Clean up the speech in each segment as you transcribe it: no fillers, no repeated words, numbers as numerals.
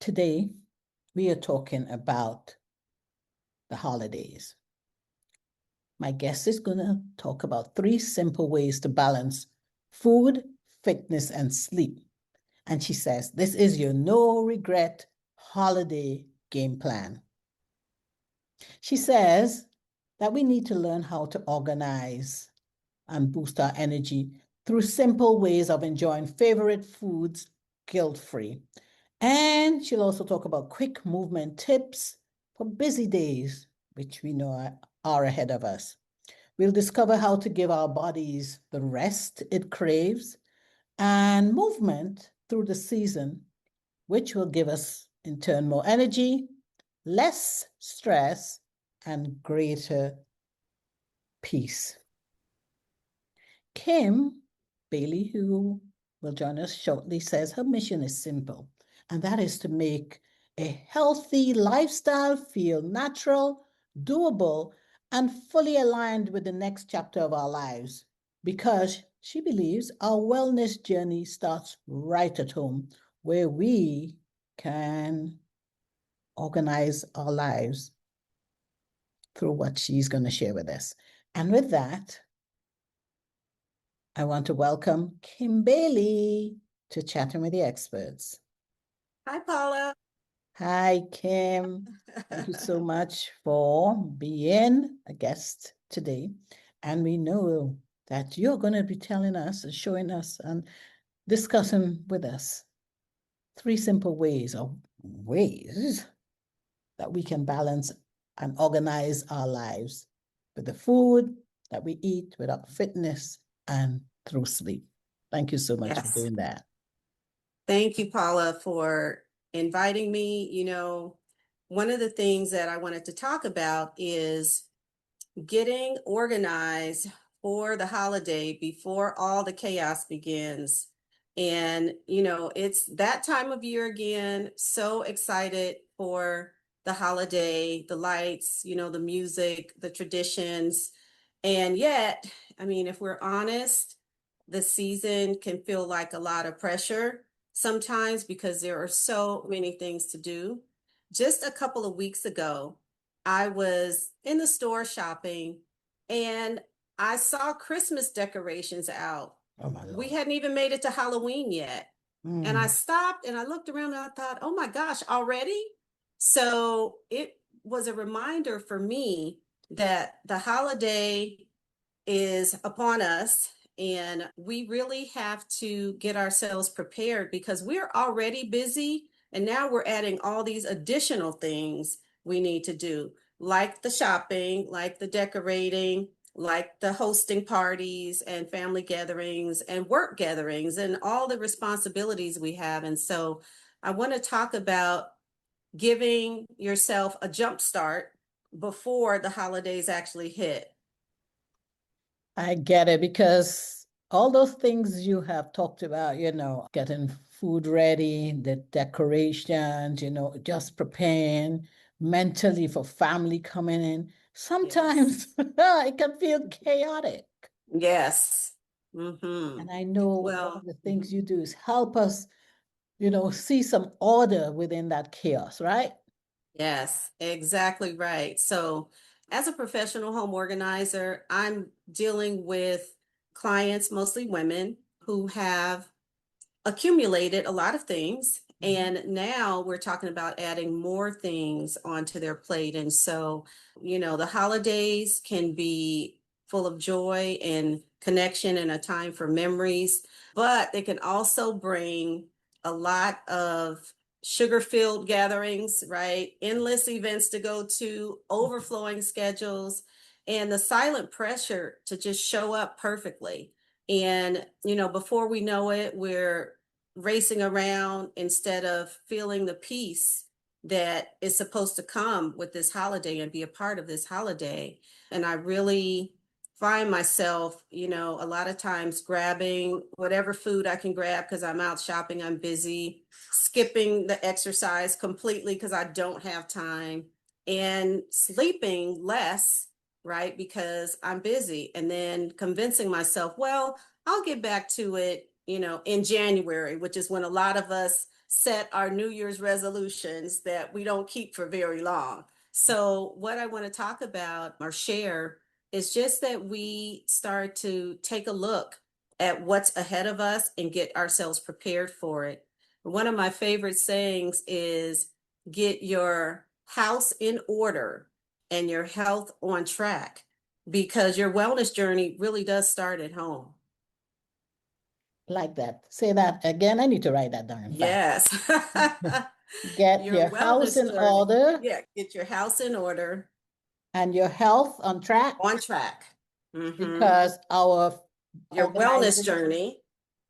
Today, we are talking about the holidays. My guest is going to talk about 3 simple ways to balance food, fitness, and sleep. And she says, this is your no regret holiday game plan. She says that we need to learn how to organize and boost our energy through simple ways of enjoying favorite foods guilt-free. And she'll also talk about quick movement tips for busy days, which we know are ahead of us. We'll discover how to give our bodies the rest it craves and movement through the season, which will give us, in turn, more energy, less stress, and greater peace. Kim Bailey, who will join us shortly, says her mission is simple, and that is to make a healthy lifestyle feel natural, doable, and fully aligned with the next chapter of our lives, because she believes our wellness journey starts right at home, where we can organize our lives through what she's going to share with us. And with that, I want to welcome Kim Bailey to Chatting with the Experts. Hi, Paula. Hi, Kim. Thank you so much for being a guest today. And we know that you're going to be telling us and showing us and discussing with us 3 simple ways that we can balance and organize our lives with the food that we eat, with our fitness, and through sleep. Thank you so much for doing that. Thank you, Paula, for inviting me. One of the things that I wanted to talk about is getting organized for the holiday before all the chaos begins. And, it's that time of year again. So excited for the holiday, the lights, the music, the traditions. And yet, if we're honest, the season can feel like a lot of pressure sometimes because there are so many things to do. Just a couple of weeks ago, I was in the store shopping and I saw Christmas decorations out. Oh, my Lord. We hadn't even made it to Halloween yet. And I stopped and I looked around and I thought, oh my gosh, already? So it was a reminder for me that the holiday is upon us and we really have to get ourselves prepared because we're already busy and now we're adding all these additional things we need to do, like the shopping, like the decorating, like the hosting parties and family gatherings and work gatherings and all the responsibilities we have. And so I want to talk about giving yourself a jump start before the holidays actually hit. I get it, because all those things you have talked about, getting food ready, the decorations, just preparing mentally for family coming in. Sometimes it can feel chaotic. Yes. Mm-hmm. And I know one of the things you do is help us, see some order within that chaos, right? Yes, exactly right. So, as a professional home organizer, I'm dealing with clients, mostly women, who have accumulated a lot of things. And now we're talking about adding more things onto their plate. And so, the holidays can be full of joy and connection and a time for memories, but they can also bring a lot of sugar-filled gatherings, right? Endless events to go to, overflowing schedules, and the silent pressure to just show up perfectly. And, before we know it, we're racing around instead of feeling the peace that is supposed to come with this holiday and be a part of this holiday. And I really find myself, a lot of times grabbing whatever food I can grab because I'm out shopping, I'm busy, skipping the exercise completely because I don't have time, and sleeping less, right? Because I'm busy, and then convincing myself, well, I'll get back to it, in January, which is when a lot of us set our New Year's resolutions that we don't keep for very long. So, what I want to talk about or share is just that we start to take a look at what's ahead of us and get ourselves prepared for it. One of my favorite sayings is get your house in order and your health on track, because your wellness journey really does start at home. Like that. Say that again. I need to write that down, in fact. Yes. Get Your your house wellness in journey. order Yeah, get your house in order, and your health on track, on track. Mm-hmm. because our Your wellness organizing, journey,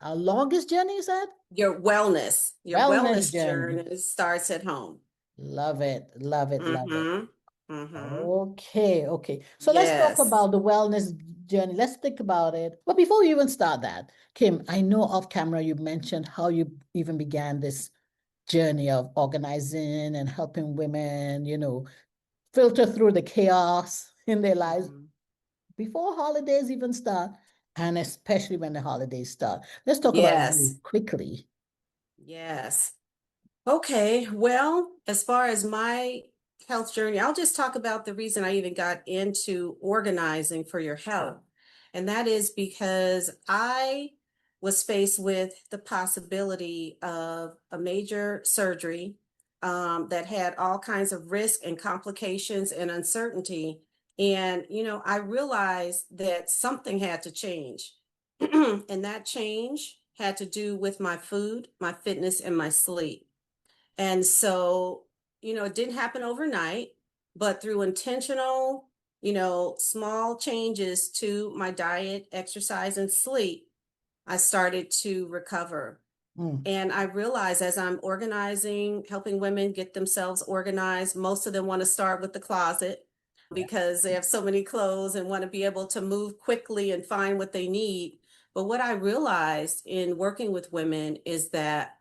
our longest journey is that your wellness wellness journey. journey starts at home. Love it, love it, love it. Mm-hmm. Mm-hmm. Okay, okay. So let's talk Yes. about the wellness journey. Let's think about it. But before we even start that, Kim, I know off camera you mentioned how you even began this journey of organizing and helping women, filter through the chaos in their lives Mm-hmm. before holidays even start, and especially when the holidays start. Let's talk about you Yes. quickly. Yes. Okay, well, as far as my health journey, I'll just talk about the reason I even got into organizing for your health. And that is because I was faced with the possibility of a major surgery that had all kinds of risk and complications and uncertainty. And, I realized that something had to change. And that change had to do with my food, my fitness, and my sleep. And so, it didn't happen overnight, but through intentional, small changes to my diet, exercise, and sleep, I started to recover. Mm, And I realized as I'm organizing, helping women get themselves organized, most of them want to start with the closet yeah, because they have so many clothes and want to be able to move quickly and find what they need. But what I realized in working with women is that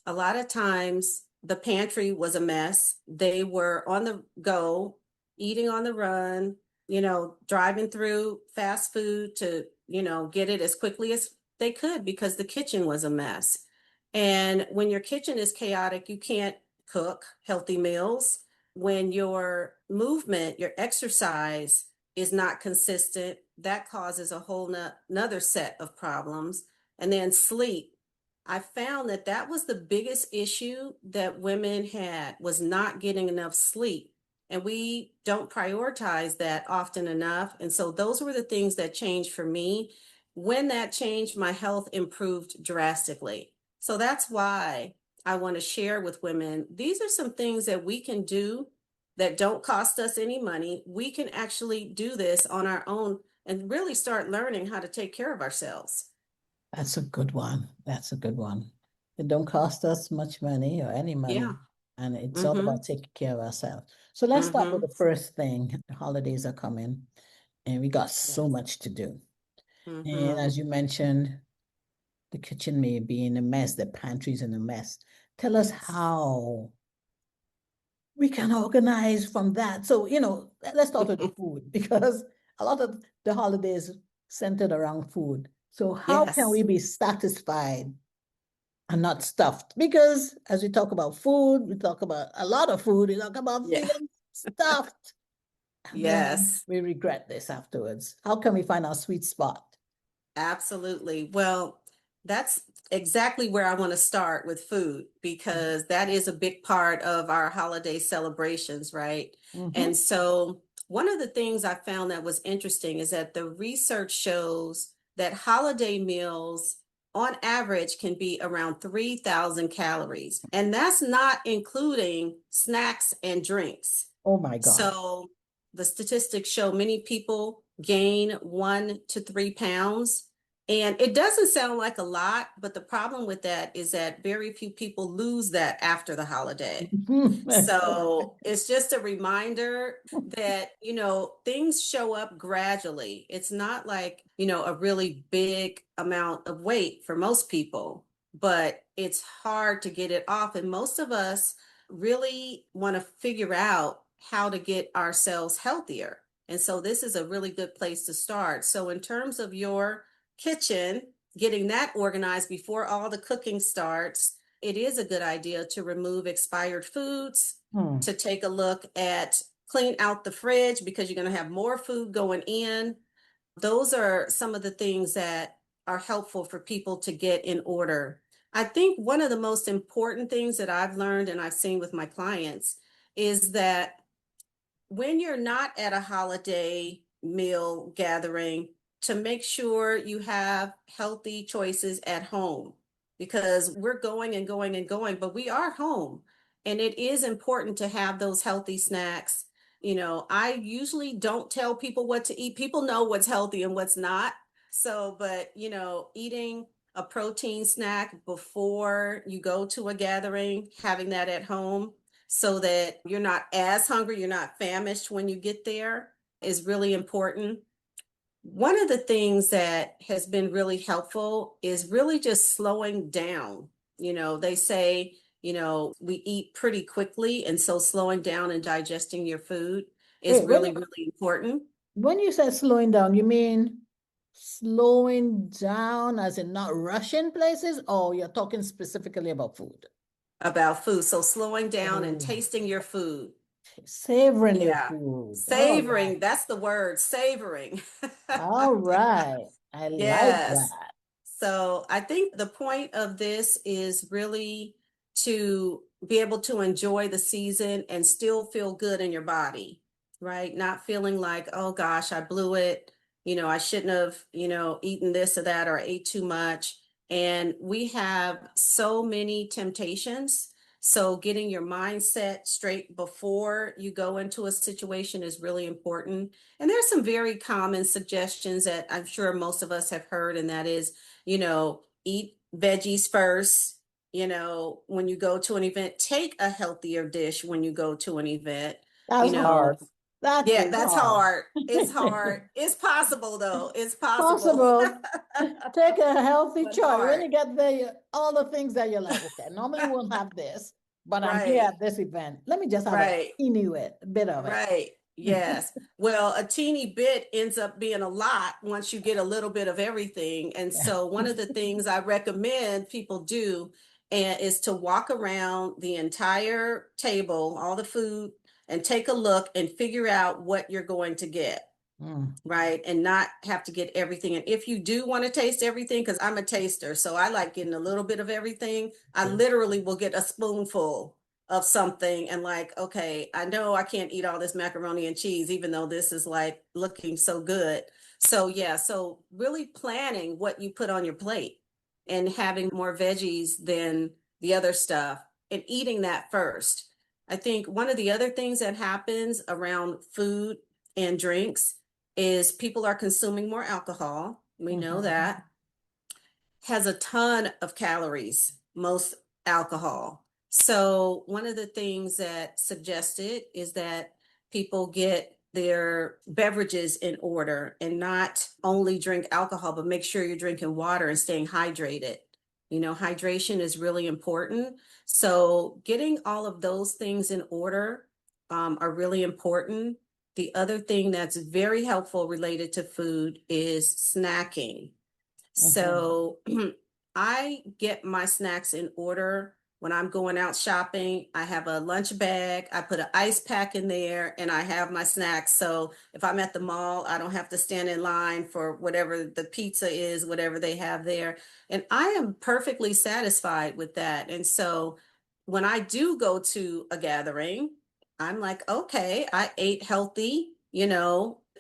a lot of times the pantry was a mess. They were on the go, eating on the run, driving through fast food to, get it as quickly as they could because the kitchen was a mess. And when your kitchen is chaotic, you can't cook healthy meals. When your movement, your exercise is not consistent, that causes a whole another set of problems. And then sleep, I found that that was the biggest issue that women had, was not getting enough sleep. And we don't prioritize that often enough. And so those were the things that changed for me. When that changed, my health improved drastically. So that's why I want to share with women, these are some things that we can do that don't cost us any money. We can actually do this on our own and really start learning how to take care of ourselves. that's a good one. That's a good one. It don't cost us much money or any money, Yeah. and it's all Mm-hmm. about taking care of ourselves. So let's start with Mm-hmm. the first thing. The holidays are coming, and we got so Yes. much to do. And Mm-hmm. as you mentioned, the kitchen may be in a mess, the pantry's in a mess. Tell us Yes. how we can organize from that. So, let's start with the food because a lot of the holidays centered around food. So, how can we Yes. be satisfied and not stuffed? Because as we talk about food, we talk about a lot of food, we talk about Yeah. feeling stuffed, and then Yes. we regret this afterwards. How can we find our sweet spot? Absolutely. Well, that's exactly where I want to start with food because that is a big part of our holiday celebrations, right? Mm-hmm. And so, one of the things I found that was interesting is that the research shows that holiday meals on average can be around 3,000 calories, and that's not including snacks and drinks. Oh my God. So, the statistics show many people gain 1 to 3 pounds, and it doesn't sound like a lot, but the problem with that is that very few people lose that after the holiday. So it's just a reminder that, things show up gradually. It's not like, a really big amount of weight for most people, but it's hard to get it off. And most of us really want to figure out how to get ourselves healthier. And so this is a really good place to start. So, in terms of your kitchen, getting that organized before all the cooking starts, it is a good idea to remove expired foods, Hmm. to take a look at clean out the fridge because you're going to have more food going in. Those are some of the things that are helpful for people to get in order. I think one of the most important things that I've learned and I've seen with my clients is that when you're not at a holiday meal gathering, to make sure you have healthy choices at home, because we're going and going and going, but we are home. And it is important to have those healthy snacks. I usually don't tell people what to eat. People know what's healthy and what's not. So, but, eating a protein snack before you go to a gathering, having that at home so that you're not as hungry, you're not famished when you get there is really important. One of the things that has been really helpful is really just slowing down. They say, we eat pretty quickly, and so slowing down and digesting your food is Wait, really, really important. when you say slowing down, you mean slowing down as in not rushing places, or you're talking specifically about food? About food. So slowing down and Oh, tasting your food. savoring your Yeah. food. All right. Savoring, that's the word, savoring. All right. I like Yes. that. So I think the point of this is really to be able to enjoy the season and still feel good in your body, right? Not feeling like, oh gosh, I blew it. I shouldn't have, eaten this or that, or ate too much. And we have so many temptations. So getting your mindset straight before you go into a situation is really important. And there's some very common suggestions that I'm sure most of us have heard, and that is, eat veggies first. When you go to an event, take a healthier dish when you go to an event. You That's hard. know, That yeah, is that's hard. hard. It's hard. It's possible though. It's possible. Possible. Take a healthy But choice. When hard. you get there, all the things that you're like, okay, normally won't have this, but I'm here Right. at this event. Let me just have a Right. teeny bit of it. Right. Yes. Well, a teeny bit ends up being a lot once you get a little bit of everything. And Yeah. so one of the things I recommend people do is to walk around the entire table, all the food, and take a look and figure out what you're going to get. Mm, Right. And not have to get everything. And if you do want to taste everything, because I'm a taster, so I like getting a little bit of everything, I good. literally will get a spoonful of something and like, okay, I know I can't eat all this macaroni and cheese, even though this is like looking so good. So yeah, so really planning what you put on your plate and having more veggies than the other stuff and eating that first. I think one of the other things that happens around food and drinks is people are consuming more alcohol. We know Mhm. that has a ton of calories, most alcohol. So one of the things that suggested is that people get their beverages in order and not only drink alcohol, but make sure you're drinking water and staying hydrated. Hydration is really important. So getting all of those things in order are really important. The other thing that's very helpful related to food is snacking. Mhm. So I get my snacks in order when I'm going out shopping. I have a lunch bag, I put an ice pack in there, and I have my snacks. So if I'm at the mall, I don't have to stand in line for whatever the pizza is, whatever they have there. And I am perfectly satisfied with that. And so when I do go to a gathering, I'm like, okay, I ate healthy,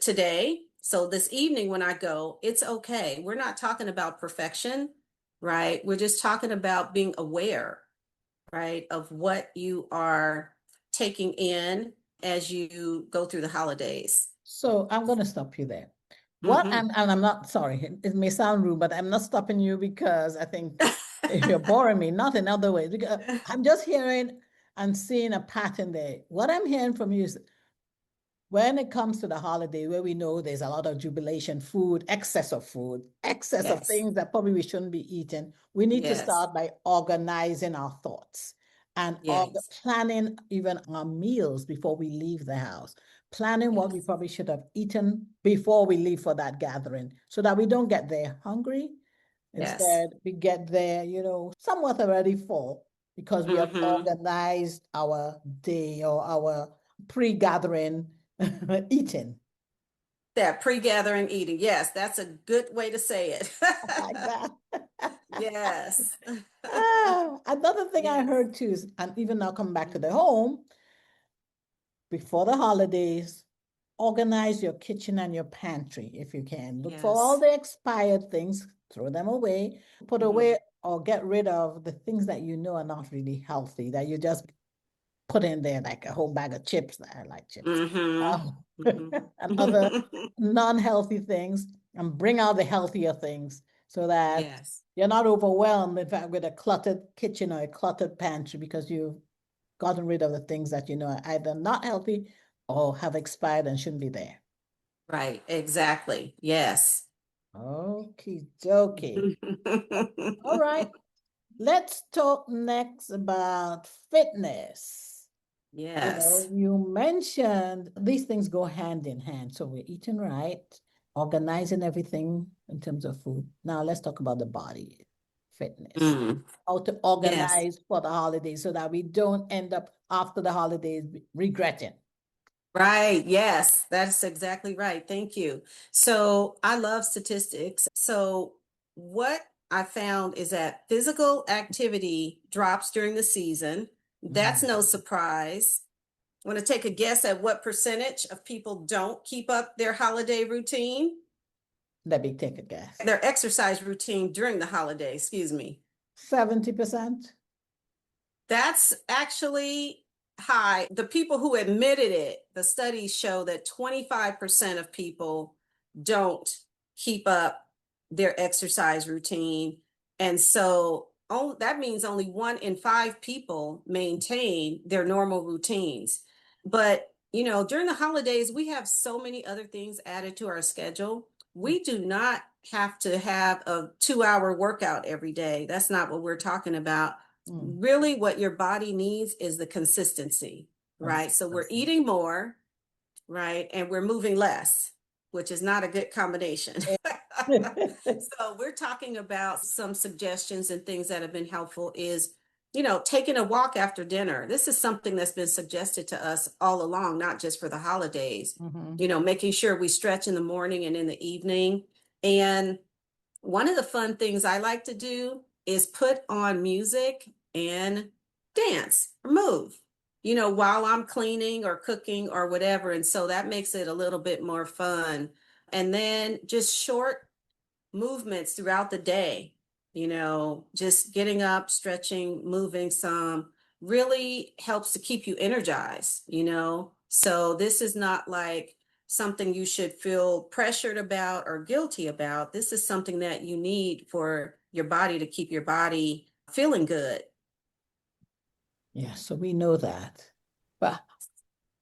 today. So this evening when I go, it's okay. We're not talking about perfection, right? We're just talking about being aware, right, of what you are taking in as you go through the holidays. So I'm going to stop you there. Hmm. And I'm not sorry, it may sound rude, but I'm not stopping you because I think you're boring me, not in other ways. Because I'm just hearing and seeing a pattern there. What I'm hearing from you is when it comes to the holiday, where we know there's a lot of jubilation, food, excess of Yes, things that probably we shouldn't be eating, we need to yes, start by organizing our thoughts and yes, planning even our meals before we leave the house, planning what we yes, probably should have eaten before we leave for that gathering so that we don't get there hungry. yes. Instead, we get there, somewhat already full. because we have Mm-hmm. organized our day or our pre-gathering eating. That pre-gathering eating. Yes, that's a good way to say it. Like that. Yes. Another thing I Yes. heard too is, and even now come back to the home, before the holidays, organize your kitchen and your pantry if you can. Look for all Yes. the expired things, throw them away, put Mm-hmm. away or get rid of the things that you know are not really healthy, that you just put in there, like a whole bag of chips. I like chips. Mm-hmm. Um, and other Mm-hmm. non-healthy things, and bring out the healthier things so that Yes. you're not overwhelmed, in fact, with a cluttered kitchen or a cluttered pantry because you've gotten rid of the things that you know are either not healthy or have expired and shouldn't be there. Right. Exactly. Yes. Okay, okay. All right. Let's talk next about fitness. You know, Yes. you mentioned these things go hand in hand. So we're eating right, organizing everything in terms of food. Now let's talk about the body fitness. Mm. How to Yes. organize for the holidays so that we don't end up after the holidays regretting. Right. Yes, that's exactly right. Thank you. So I love statistics. So what I found is that physical activity drops during the season. That's no Mhm. surprise. Want to take a guess at what percentage of people don't keep up their holiday routine? Let me take a guess. Their exercise routine during the holiday, excuse me. 70%. That's actually high. The people who admitted it, the studies show that 25% of people don't keep up their exercise routine. And so that means only 1 in 5 people maintain their normal routines. But, during the holidays, we have so many other things added to our schedule. We do not have to have a 2 hour workout every day. That's not what we're talking about. Mm. Really what your body needs is the consistency, right? So we're Consistency. eating more, right? And we're moving less, which is not a good combination. So we're talking about some suggestions and things that have been helpful is, taking a walk after dinner. This is something that's been suggested to us all along, not just for the holidays. Mhm. Making sure we stretch in the morning and in the evening. And one of the fun things I like to do is put on music and dance or move, while I'm cleaning or cooking or whatever. And so that makes it a little bit more fun. And then just short movements throughout the day, just getting up, stretching, moving some really helps to keep you energized. So this is not like something you should feel pressured about or guilty about. This is something that you need for your body to keep your body feeling good. Yeah, so we know that. But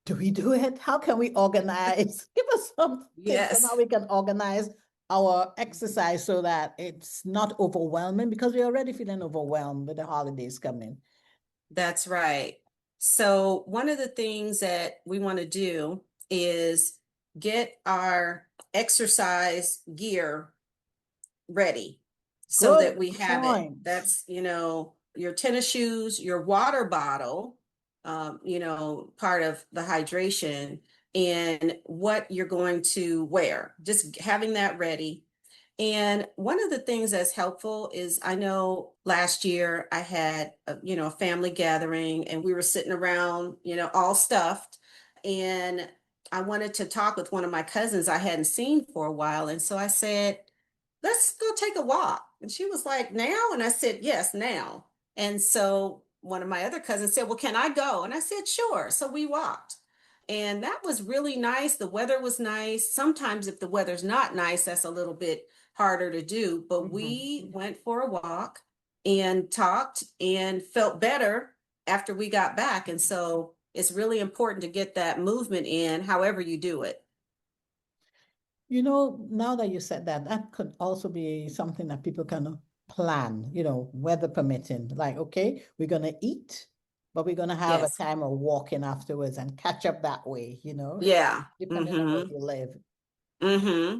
do we do it? How can we organize? Give us some tips on how Yes, we can organize our exercise so that it's not overwhelming because we're already feeling overwhelmed with the holidays coming. that's right. So one of the things that we want to do is get our exercise gear ready so Good that we have it. point. That's, your tennis shoes, your water bottle, part of the hydration, and what you're going to wear. Just having that ready. And one of the things that's helpful is I know last year I had a family gathering and we were sitting around, all stuffed. And I wanted to talk with one of my cousins I hadn't seen for a while. And so I said, let's go take a walk. And she was like, now? And I said, yes, now. And so one of my other cousins said, well, can I go? And I said, sure. So we walked. And that was really nice. The weather was nice. Sometimes if the weather's not nice, that's a little bit harder to do. But Mhm. we went for a walk and talked and felt better after we got back. And so it's really important to get that movement in, however you do it. You know, now that you said that, that could also be something that people can plan, weather permitting. Like, okay, we're going to eat, but we're going to have a Yes. time of walking afterwards and catch up that way, Yeah. depending on where Mm-hmm. you live. Mm-hmm.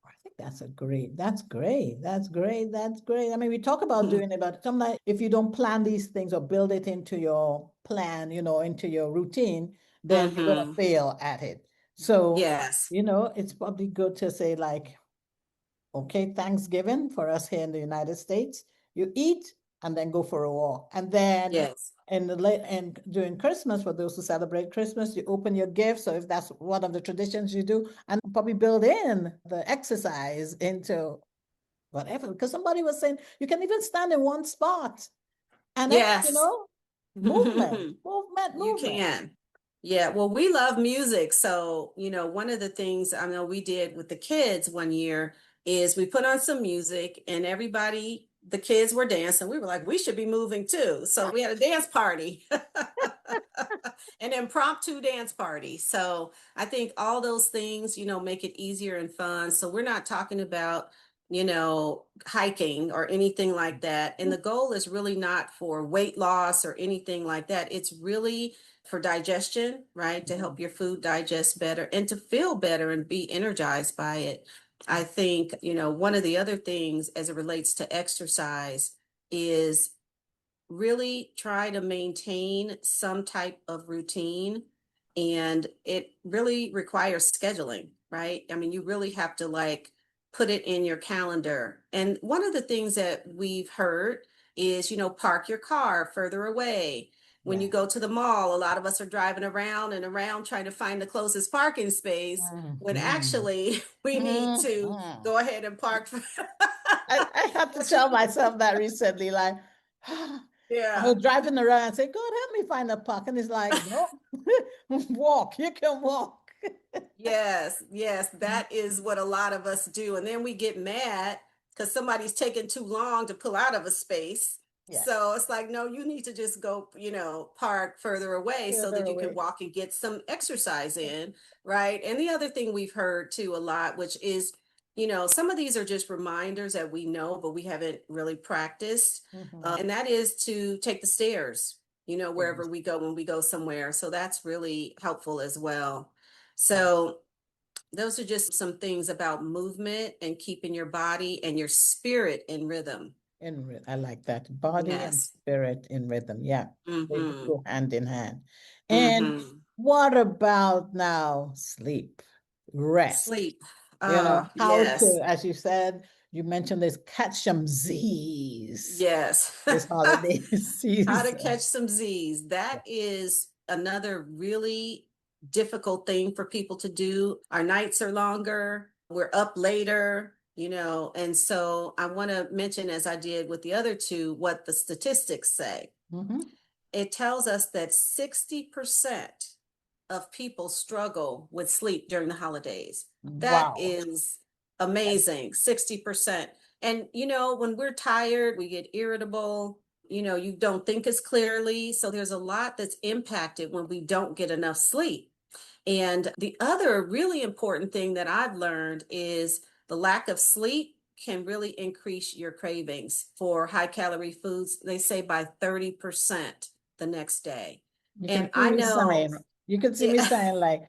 I That's great. That's great. That's great. That's great. I mean, we talk about doing it, but sometimes if you don't plan these things or build it into your plan, into your routine, then you're gonna Mm-hmm. fail at it. So, Yes. it's probably good to say like, okay, Thanksgiving for us here in the United States, you eat and then go for a walk. And then Yes. in the late and during Christmas, for those who celebrate Christmas, you open your gifts. So if that's one of the traditions you do, and probably build in the exercise into whatever. Because somebody was saying you can even stand in one spot and then, Yes. movement, movement, You movement. can. Yeah, well, we love music. So, one of the things I know we did with the kids one year is we put on some music and everybody, the kids were dancing. We were like, we should be moving too. So we had a dance party, an impromptu dance party. So I think all those things, make it easier and fun. So we're not talking about, hiking or anything like that. And the goal is really not for weight loss or anything like that. It's really for digestion, right? To help your food digest better and to feel better and be energized by it. I think, one of the other things as it relates to exercise is really try to maintain some type of routine. And it really requires scheduling, right? I mean, you really have to like put it in your calendar. And one of the things that we've heard is, park your car further away. When you Yeah. go to the mall, a lot of us are driving around and around trying to find the closest parking space when Mhm. actually we need to Mhm. go ahead and park. I had to But you, tell myself that recently, like, I yeah. was driving around and say, God, help me find a park. And it's like, no, walk, you can walk. Yes, yes, that is what a lot of us do. And then we get mad because somebody's taking too long to pull out of a space. Yeah, So it's like, no, you need to just go, park further away so further that you can away. walk and get some exercise in, right? And the other thing we've heard too a lot, which is, some of these are just reminders that we know, but we haven't really practiced. Mhm. And that is to take the stairs, wherever Yes. we go when we go somewhere. So that's really helpful as well. Yeah. So those are just some things about movement and keeping your body and your spirit in rhythm. I like that. Body and Yes. spirit in rhythm. Yeah, they do Mm-hmm. go hand in hand. And Mm-hmm. what about now sleep, rest? Sleep. How Yes. to, as you said, you mentioned this catch some Z's Yes. this holiday How to catch season. some Z's. That is another really difficult thing for people to do. Our nights are longer, we're up later, and so I want to mention, as I did with the other two, what the statistics say. Mhm. It tells us that 60% of people struggle with sleep during the holidays. That Wow. is amazing, 60%. And, when we're tired, we get irritable, you don't think as clearly. So there's a lot that's impacted when we don't get enough sleep. And the other really important thing that I've learned is the lack of sleep can really increase your cravings for high calorie foods. They say by 30% the next day. You And can see I me know, sighing. You can see me yeah, sighing like,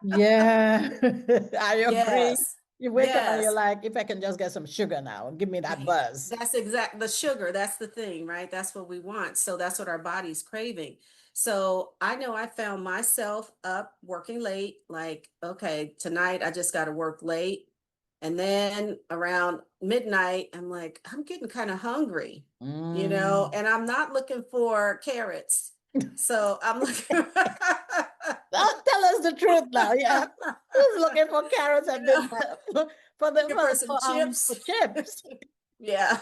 yeah, I agree. yes, You wake up and you're yes. like, if I can just get some sugar now, give me that buzz. That's exact the sugar. That's the thing, right? That's what we want. So that's what our body's craving. So I know I found myself up working late, like, okay, tonight I just got to work late. And then around midnight, I'm like, I'm getting kind of hungry, Mm. and I'm not looking for carrots. So I'm looking, Tell us the truth now. Yeah. Who's looking for carrots you at know, midnight looking for some for chips. chips? Yeah.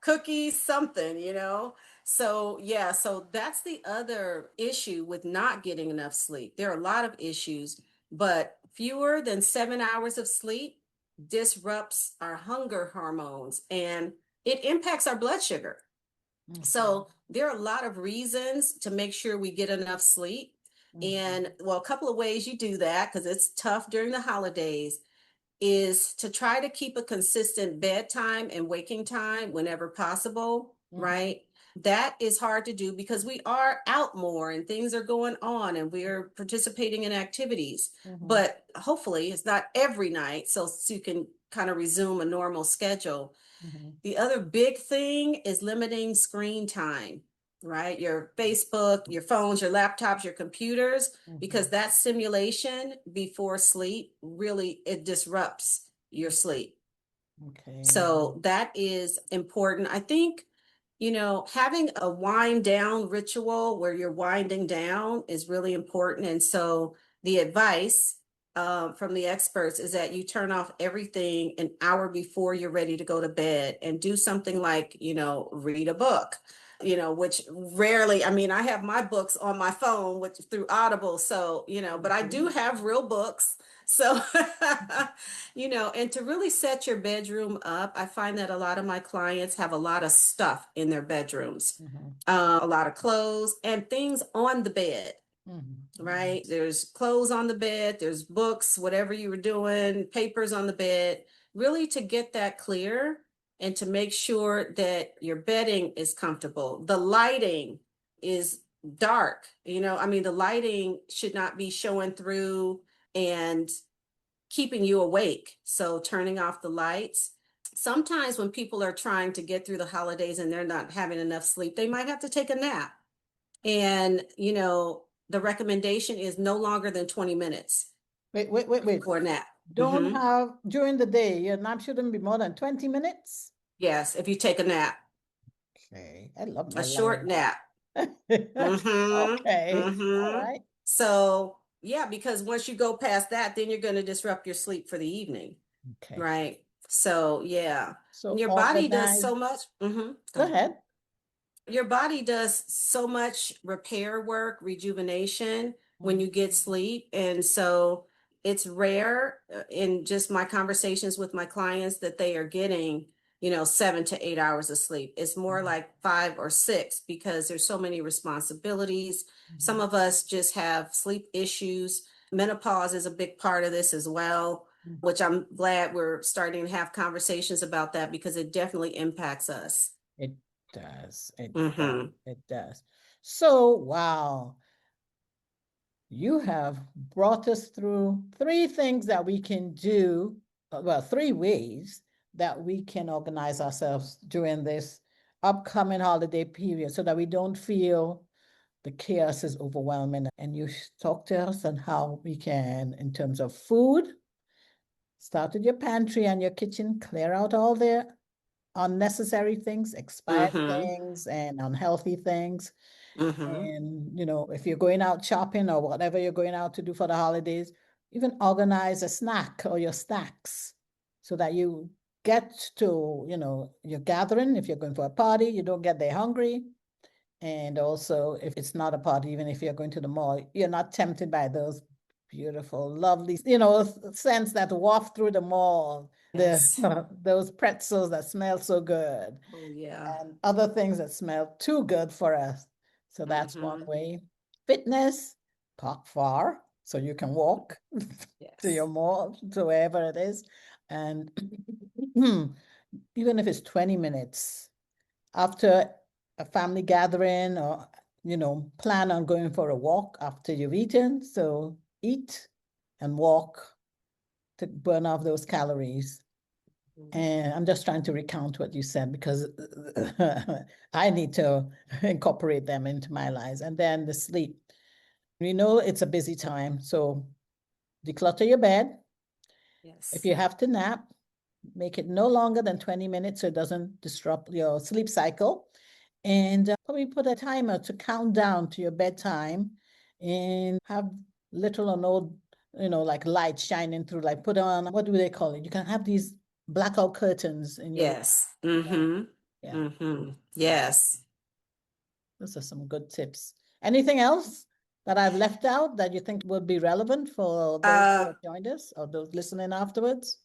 Cookies, something. So, yeah, so that's the other issue with not getting enough sleep. There are a lot of issues, but fewer than 7 hours of sleep disrupts our hunger hormones and it impacts our blood sugar. Mhm. So, there are a lot of reasons to make sure we get enough sleep. And, Mhm. well, a couple of ways you do that because it's tough during the holidays is to try to keep a consistent bedtime and waking time whenever possible, Mhm. right? That is hard to do because we are out more and things are going on and we're participating in activities. Mhm. But hopefully it's not every night. So you can kind of resume a normal schedule. Mhm. The other big thing is limiting screen time, right? Your Facebook, your phones, your laptops, your computers, because Mhm. that stimulation before sleep really it disrupts your sleep. Okay. So that is important. I think, having a wind down ritual where you're winding down is really important. And so the advice from the experts is that you turn off everything an hour before you're ready to go to bed and do something like, read a book, which rarely, I mean, I have my books on my phone, which through Audible. So, but I do Mhm. have real books. So, and to really set your bedroom up, I find that a lot of my clients have a lot of stuff in their bedrooms, Mhm. a lot of clothes and things on the bed, Mhm. right? There's clothes on the bed, there's books, whatever you were doing, papers on the bed, really to get that clear and to make sure that your bedding is comfortable. The lighting is dark, I mean, the lighting should not be showing through and keeping you awake. So turning off the lights. Sometimes when people are trying to get through the holidays and they're not having enough sleep, they might have to take a nap. And, the recommendation is no longer than 20 minutes Wait. for a nap. Don't have during the day, your nap shouldn't be more than 20 minutes. Yes, if you take a nap, Okay. I love a my short life. nap. Okay. All Mm-hmm. right. So, yeah, because once you go past that, then you're going to disrupt your sleep for the evening. Okay. Right. So, yeah, So your body does organize. so much. Go Go ahead. ahead. Your body does so much repair work, rejuvenation when Mhm. you get sleep. And so it's rare in just my conversations with my clients that they are getting, 7 to 8 hours of sleep. It's more Mhm. like 5 or 6 because there's so many responsibilities. Some Mhm. of us just have sleep issues. Menopause is a big part of this as well, Mhm. which I'm glad we're starting to have conversations about that because it definitely impacts us. It does. It does. Mm-hmm. It does. So, wow, you have brought us through three things that we can do, well, three ways that we can organize ourselves during this upcoming holiday period so that we don't feel the chaos is overwhelming. And you talk to us on how we can, in terms of food, start with your pantry and your kitchen, clear out all the unnecessary things, expired Mm-hmm. things, and unhealthy things. Mm-hmm. And, if you're going out shopping or whatever you're going out to do for the holidays, even organize a snack or your snacks so that you get to, your gathering. If you're going for a party, you don't get there hungry. And also, if it's not a party, even if you're going to the mall, you're not tempted by those beautiful, lovely, scents that waft through the mall, the Yes. those pretzels that smell so good, Oh, yeah. and other things that smell too good for us. So that's one Mm-hmm. way. Fitness, park far so you can walk to your Yes. mall, to wherever it is. And even if it's 20 minutes after a family gathering, or, plan on going for a walk after you've eaten. So eat and walk to burn off those calories. Mhm. And I'm just trying to recount what you said because I need to incorporate them into my lives. And then the sleep. We know it's a busy time. So declutter your bed. If Yes. you have to nap, make it no longer than 20 minutes so it doesn't disrupt your sleep cycle. And probably put a timer to count down to your bedtime and have little or no, like light shining through, like put on, what do they call it? You can have these blackout curtains in your, Yes. yeah, Mm-hmm. yeah. Mm-hmm. So Yes. those are some good tips. Anything else that I've left out that you think would be relevant for those who Uh, have joined us or those listening afterwards?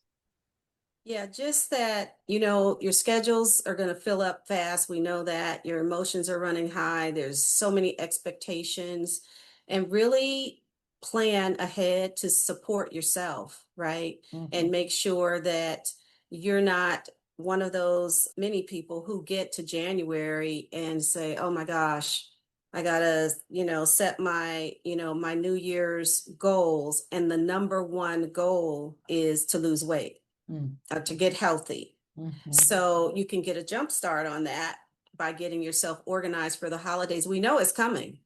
Yeah, just that, your schedules are going to fill up fast. We know that your emotions are running high. There's so many expectations, and really plan ahead to support yourself, right? Mhm. And make sure that you're not one of those many people who get to January and say, "Oh my gosh, I gotta, set my New Year's goals." And the number one goal is to lose weight. to get healthy. Mhm. So you can get a jump start on that by getting yourself organized for the holidays. We know it's coming,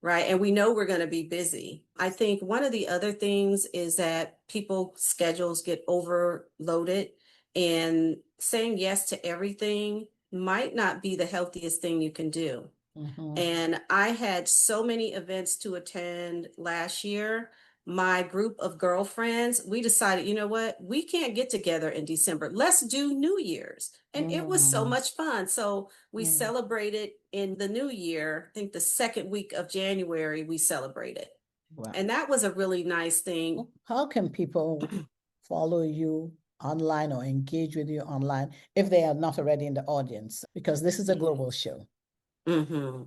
right? And we know we're going to be busy. I think one of the other things is that people's schedules get overloaded, and saying yes to everything might not be the healthiest thing you can do. Mhm. And I had so many events to attend last year. My group of girlfriends, we decided, you know what, we can't get together in December. Let's do New Year's. And it was so much fun. So we celebrated in the new year. I think the second week of January, we celebrated. Wow. And that was a really nice thing. How can people follow you online or engage with you online if they are not already in the audience? Because this is a global show. Mm-hmm.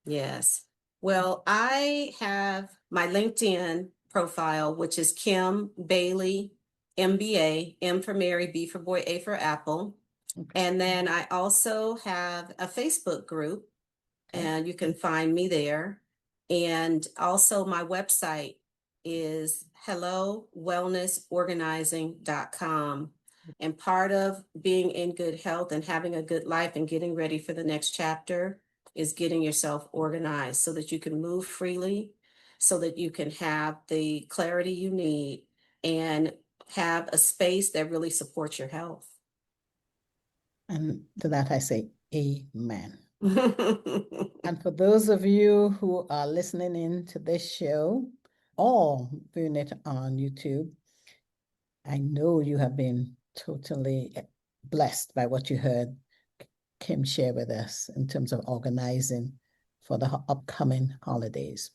Yes. Well, I have my LinkedIn profile, which is Kim Bailey, MBA, M for Mary, B for boy, A for apple. Okay. And then I also have a Facebook group, and you can find me there. And also my website is hellowellnessorganizing.com. And part of being in good health and having a good life and getting ready for the next chapter is getting yourself organized so that you can move freely, so that you can have the clarity you need and have a space that really supports your health. And to that I say, amen. And for those of you who are listening in to this show or viewing it on YouTube, I know you have been totally blessed by what you heard Kim share with us in terms of organizing for the upcoming holidays.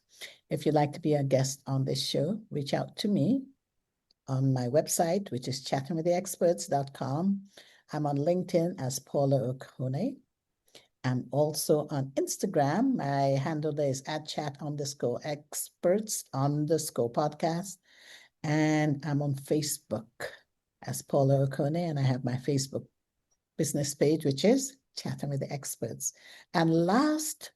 If you'd like to be a guest on this show, reach out to me on my website, which is chattingwiththeexperts.com. I'm on LinkedIn as Paula Okone. I'm also on Instagram. My handle there is @chat_experts_podcast. And I'm on Facebook as Paula Okone, and I have my Facebook business page, which is Chatting with the Experts. And last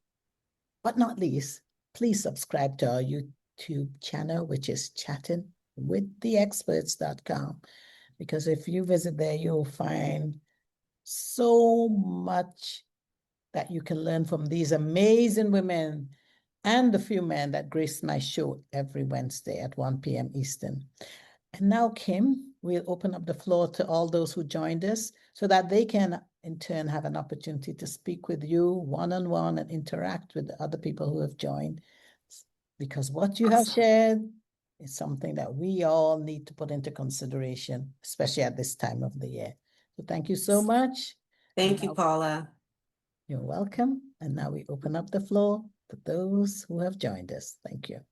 but not least, please subscribe to our YouTube channel, which is chattingwiththeexperts.com. Because if you visit there, you'll find so much that you can learn from these amazing women and the few men that grace my show every Wednesday at 1 p.m. Eastern. And now, Kim, we'll open up the floor to all those who joined us so that they can, in turn, have an opportunity to speak with you one-on-one and interact with the other people who have joined. Because what you have shared is something that we all need to put into consideration, especially at this time of the year. So thank you so much. Thank you, Paula. You're welcome. And now we open up the floor to those who have joined us. Thank you.